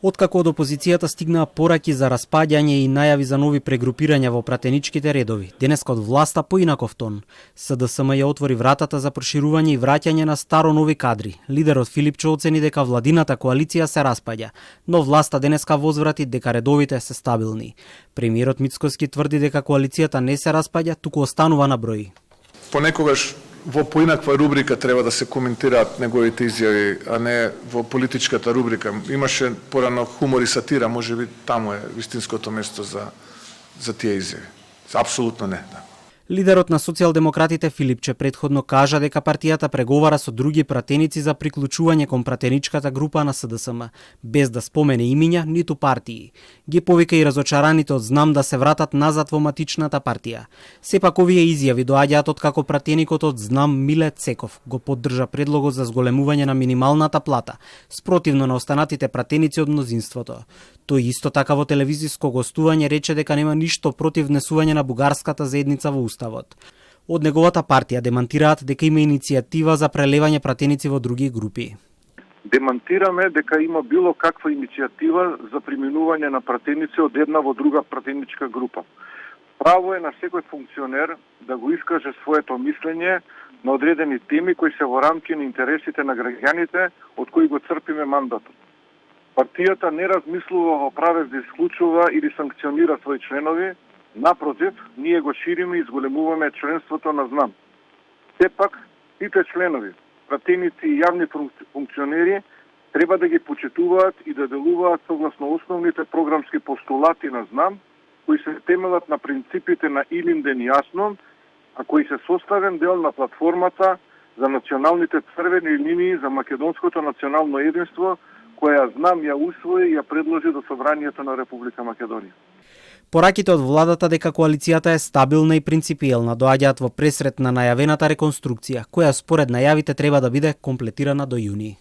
Откако од опозицијата стигнаа пораки за распаѓање и најави за нови прегрупирања во пратеничките редови, денеска од власта поинаков тон. СДСМ ја отвори вратата за проширување и враќање на старо нови кадри. Лидерот Филипче оцени дека владината коалиција се распаѓа, но власта денеска возврати дека редовите се стабилни. Премиерот Мицкоски тврди дека коалицијата не се распаѓа, туку останува на број. Понекогаш во поинаква рубрика треба да се коментираат неговите изјави, а не во политичката рубрика. Имаше порано хумор и сатира, можеби таму е вистинското место за тие изјави. Апсолутно не, да. Лидерот на социјалдемократите Филипче претходно кажа дека партијата преговара со други пратеници за приклучување кон пратеничката група на СДСМ, без да спомене имиња ниту партии. Ги повика и разочараните од ЗНАМ да се вратат назад во матичната партија. Сепак овие изјави доаѓаат откако пратеникот од ЗНАМ Миле Цеков го поддржа предлогот за зголемување на минималната плата, спротивно на останатите пратеници од мнозинството. Тој исто така во телевизиско гостување рече дека нема ништо против внесување на бугарската заедница во Уставот. Од неговата партија демантираат дека има иницијатива за прелевање пратеници во други групи. Демантираме дека има било каква иницијатива за преминување на пратеници од една во друга пратеничка група. Право е на секој функционер да го искаже своето мислење на одредени теми кои се во рамки на интересите на граѓаните од кои го црпиме мандатот. Партијата не размислува во правец да исклучува или санкционира своји членови, напротив, ние го шириме и зголемуваме членството на ЗНАМ. Сепак, сите членови, пратеници и јавни функционери треба да ги почитуваат и да делуваат согласно основните програмски постулати на ЗНАМ, кои се темелат на принципите на Илинден и Јасно, а кои се составен дел на платформата за националните црвени линии за македонското национално единство, која ЗНАМ ја усвои и ја предложи до Собранието на Република Македонија. Пораките од владата дека коалицијата е стабилна и принципиелна доаѓаат во пресрет на најавената реконструкција, која според најавите треба да биде комплетирана до јуни.